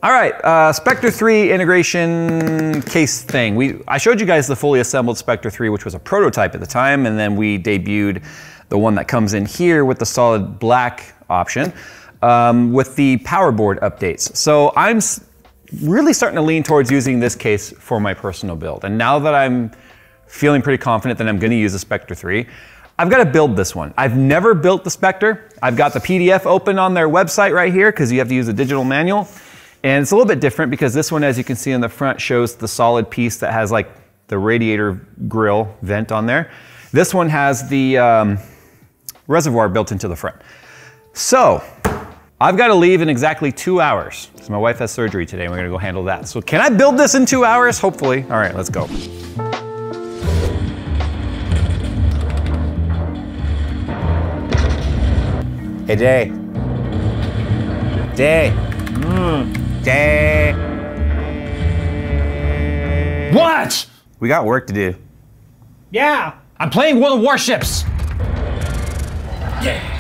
All right, Spectre 3 integration case thing. I showed you guys the fully assembled Spectre 3, which was a prototype at the time, and then we debuted the one that comes in here with the solid black option with the power board updates. So I'm really starting to lean towards using this case for my personal build. And now that I'm feeling pretty confident that I'm gonna use the Spectre 3, I've got to build this one. I've never built the Spectre. I've got the PDF open on their website right here because you have to use a digital manual. And it's a little bit different because this one, as you can see in the front, shows the solid piece that has like the radiator grill vent on there. This one has the reservoir built into the front. So I've got to leave in exactly 2 hours because my wife has surgery today and we're gonna go handle that. So can I build this in 2 hours? Hopefully. All right, let's go. Hey, Jay. Jay. Jay. What? We got work to do. Yeah, I'm playing World of Warships. Yeah.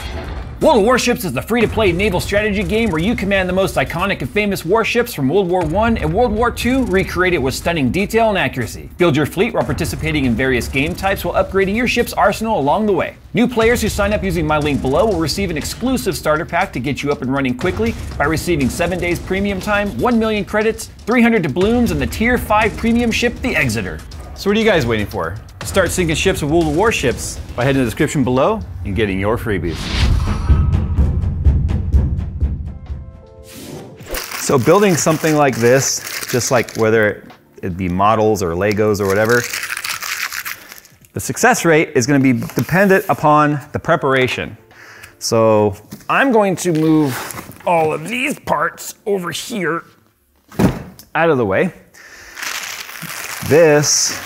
World of Warships is the free-to-play naval strategy game where you command the most iconic and famous warships from World War I and World War II, recreated with stunning detail and accuracy. Build your fleet while participating in various game types while upgrading your ship's arsenal along the way. New players who sign up using my link below will receive an exclusive starter pack to get you up and running quickly by receiving 7 days premium time, 1 million credits, 300 doubloons, and the Tier 5 premium ship, the Exeter. So what are you guys waiting for? Start sinking ships with World of Warships by heading to the description below and getting your freebies. So building something like this, just like whether it be models or Legos or whatever, the success rate is going to be dependent upon the preparation. So I'm going to move all of these parts over here out of the way. This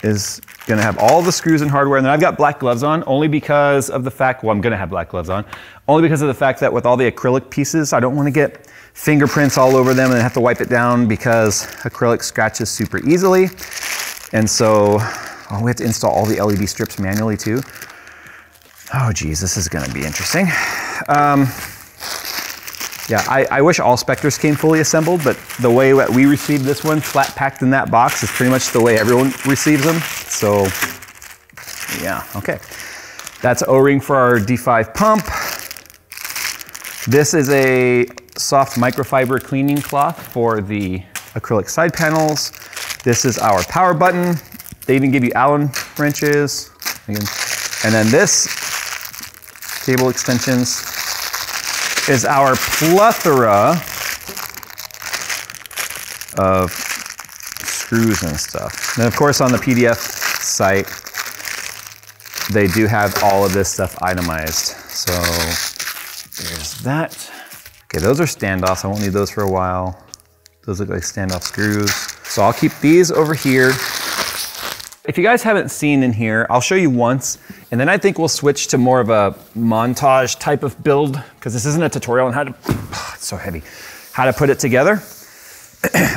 is gonna have all the screws and hardware, and then I've got black gloves on only because of the fact, well, I'm gonna have black gloves on, only because of the fact that with all the acrylic pieces, I don't wanna get fingerprints all over them and have to wipe it down because acrylic scratches super easily. And so, oh, we have to install all the LED strips manually too. Oh geez, this is gonna be interesting. Yeah, I wish all Spectres came fully assembled, but the way that we received this one, flat packed in that box, is pretty much the way everyone receives them. So, yeah, okay. That's O-ring for our D5 pump. This is a soft microfiber cleaning cloth for the acrylic side panels. This is our power button. They even give you Allen wrenches. And then this cable extensions is our plethora of screws and stuff. And of course on the PDF site, they do have all of this stuff itemized. So there's that. Okay, those are standoffs. I won't need those for a while. Those look like standoff screws. So I'll keep these over here. If you guys haven't seen in here, I'll show you once, and then I think we'll switch to more of a montage type of build, because this isn't a tutorial on how to, it's so heavy, how to put it together.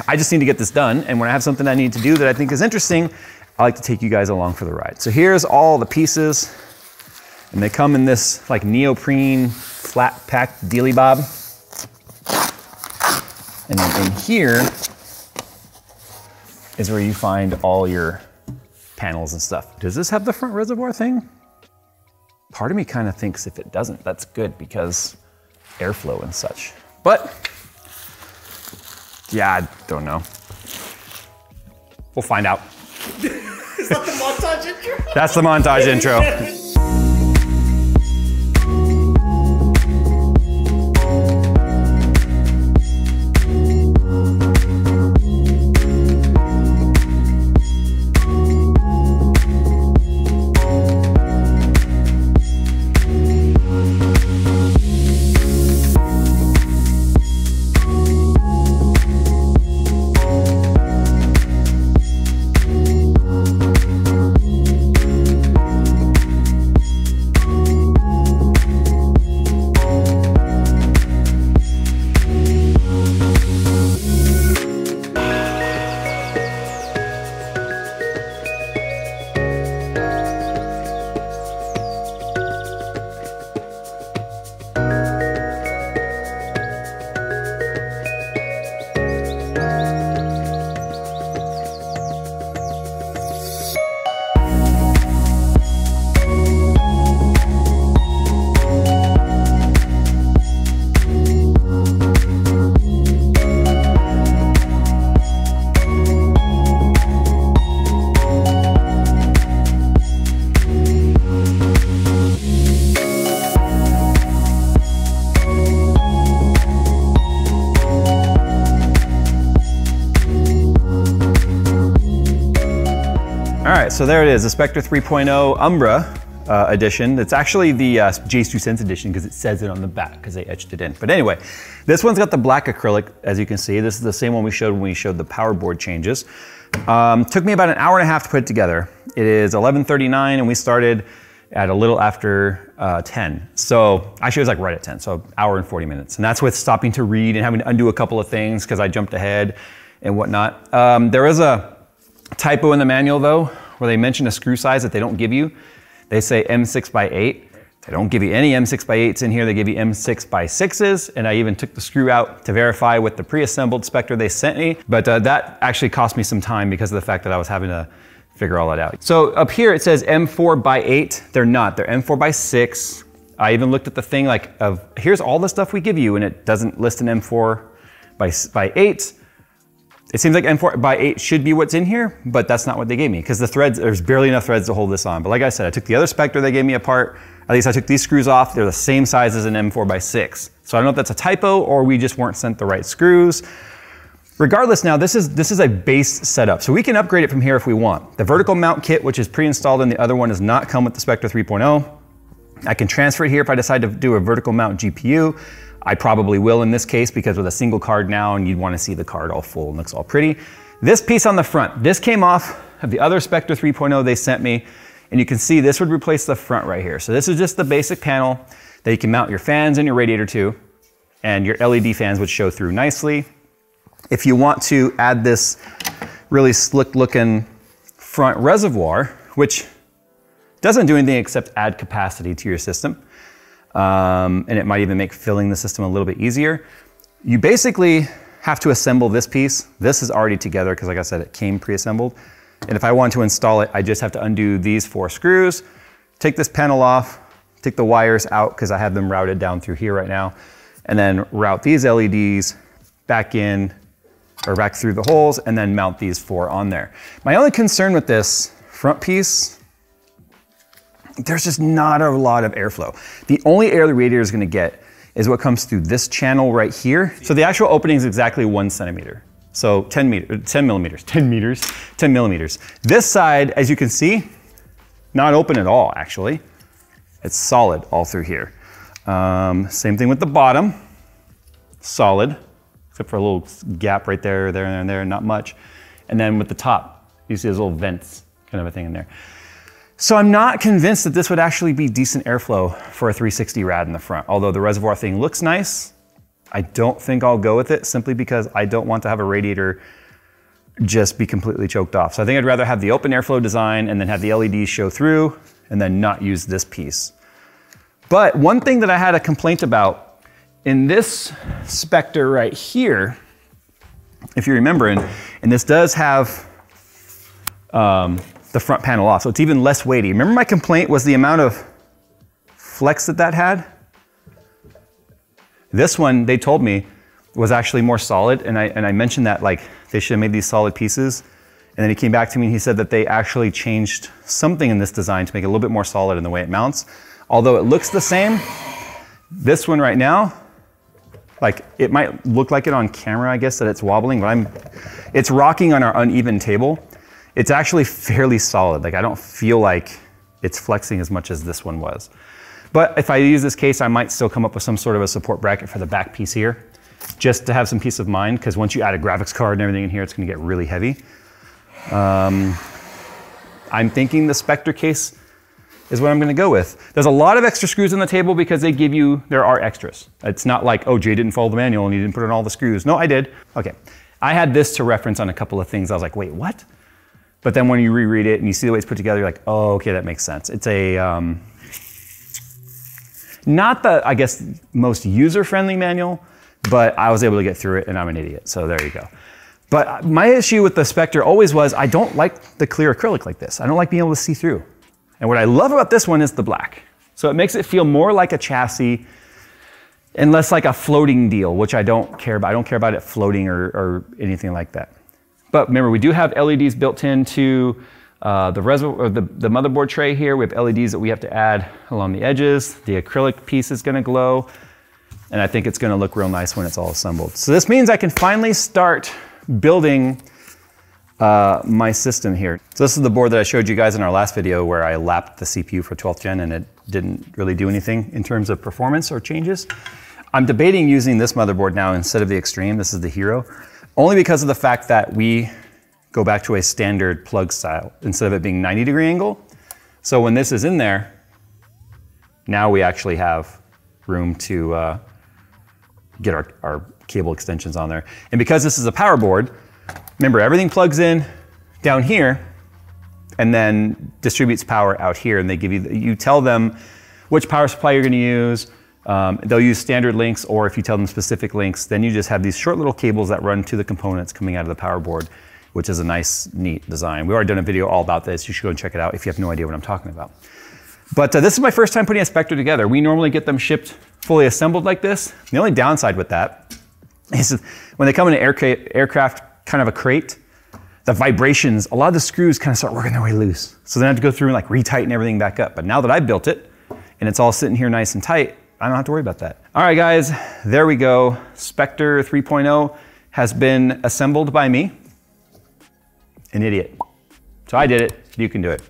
I just need to get this done, and when I have something I need to do that I think is interesting, I like to take you guys along for the ride. So here's all the pieces, and they come in this like neoprene flat packed dealy bob. And then in here is where you find all your panels and stuff. Does this have the front reservoir thing? Part of me kind of thinks if it doesn't, that's good because airflow and such. But yeah, I don't know. We'll find out. Is that the montage intro? That's the montage intro. right, so there it is, the Spectre 3.0 Umbra edition. It's actually the JayzTwoCents edition because it says it on the back because they etched it in. But anyway, this one's got the black acrylic, as you can see. This is the same one we showed when we showed the power board changes. Took me about an hour and a half to put it together. It is 11:39 and we started at a little after 10. So actually it was like right at 10, so hour and 40 minutes. And that's with stopping to read and having to undo a couple of things because I jumped ahead and whatnot. There is a typo in the manual though, where they mention a screw size that they don't give you. They say M6x8. They don't give you any M6x8s in here. They give you M6x6s. And I even took the screw out to verify with the pre-assembled Spectre they sent me. But that actually cost me some time because of the fact that I was having to figure all that out. So up here it says M4x8. They're not, they're M4x6. I even looked at the thing like here's all the stuff we give you and it doesn't list an M4x8. It seems like M4x8 should be what's in here, but that's not what they gave me because the threads, there's barely enough threads to hold this on. But like I said, I took the other Spectre they gave me apart. At least I took these screws off. They're the same size as an M4x6. So I don't know if that's a typo or we just weren't sent the right screws. Regardless now, this is a base setup. So we can upgrade it from here if we want. The vertical mount kit, which is pre-installed and the other one does not come with the Spectre 3.0. I can transfer it here if I decide to do a vertical mount GPU. I probably will in this case because with a single card now and you'd want to see the card all full and looks all pretty. This piece on the front, this came off of the other Spectre 3.0 they sent me. And you can see this would replace the front right here. So this is just the basic panel that you can mount your fans and your radiator to. And your LED fans would show through nicely. If you want to add this really slick looking front reservoir, which doesn't do anything except add capacity to your system, and it might even make filling the system a little bit easier, you basically have to assemble this piece. This is already together because like I said, it came pre-assembled. And if I want to install it, I just have to undo these 4 screws, take this panel off, take the wires out because I have them routed down through here right now, and then route these LEDs back in or back through the holes and then mount these 4 on there. My only concern with this front piece, there's just not a lot of airflow. The only air the radiator is gonna get is what comes through this channel right here. So the actual opening is exactly 1 centimeter. So 10 millimeters. This side, as you can see, not open at all actually. It's solid all through here. Same thing with the bottom, solid, except for a little gap right there, and there, not much. And then with the top, you see those little vents kind of a thing in there. So I'm not convinced that this would actually be decent airflow for a 360 rad in the front. Although the reservoir thing looks nice, I don't think I'll go with it simply because I don't want to have a radiator just be completely choked off. So I think I'd rather have the open airflow design and then have the LEDs show through and then not use this piece. But one thing that I had a complaint about in this Spectre right here, if you remember, and this does have the front panel off, so it's even less weighty. Remember my complaint was the amount of flex that had? This one, they told me, was actually more solid, and I mentioned that like they should have made these solid pieces, and then he came back to me and he said that they actually changed something in this design to make it a little bit more solid in the way it mounts. Although it looks the same, this one right now, like it might look like it on camera, I guess, that it's wobbling, but it's rocking on our uneven table. It's actually fairly solid. Like I don't feel like it's flexing as much as this one was. But if I use this case, I might still come up with some sort of a support bracket for the back piece here, just to have some peace of mind, because once you add a graphics card and everything in here, it's gonna get really heavy. I'm thinking the Spectre case is what I'm gonna go with. There's a lot of extra screws on the table because they give you, there are extras. It's not like, oh, Jay didn't follow the manual and he didn't put in all the screws. No, I did. Okay, I had this to reference on a couple of things. I was like, wait, what? But then when you reread it and you see the way it's put together, you're like, oh, okay, that makes sense. It's a, not the, I guess, most user-friendly manual, but I was able to get through it and I'm an idiot, so there you go. But my issue with the Spectre always was, I don't like the clear acrylic like this. I don't like being able to see through. And what I love about this one is the black. So it makes it feel more like a chassis and less like a floating deal, which I don't care about. I don't care about it floating or anything like that. But remember, we do have LEDs built into the motherboard tray here. We have LEDs that we have to add along the edges. The acrylic piece is gonna glow. And I think it's gonna look real nice when it's all assembled. So this means I can finally start building my system here. So this is the board that I showed you guys in our last video where I lapped the CPU for 12th gen and it didn't really do anything in terms of performance or changes. I'm debating using this motherboard now instead of the Extreme. This is the Hero, only because of the fact that we go back to a standard plug style instead of it being 90-degree angle. So when this is in there, now we actually have room to get our cable extensions on there. And because this is a power board, remember, everything plugs in down here and then distributes power out here. And they give you tell them which power supply you're going to use. They'll use standard links, or if you tell them specific links, then you just have these short little cables that run to the components coming out of the power board, which is a nice, neat design. We've already done a video all about this. You should go and check it out if you have no idea what I'm talking about. But this is my first time putting a Spectre together. We normally get them shipped fully assembled like this. The only downside with that is when they come in an aircraft kind of a crate, the vibrations, a lot of the screws kind of start working their way loose. So then I have to go through and like retighten everything back up. But now that I built it and it's all sitting here nice and tight, I don't have to worry about that. All right, guys, there we go. Spectre 3.0 has been assembled by me, an idiot. So I did it, you can do it.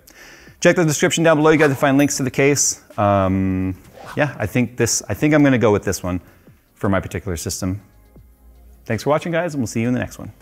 Check the description down below. You guys can find links to the case. Yeah, I think I'm gonna go with this one for my particular system. Thanks for watching, guys, and we'll see you in the next one.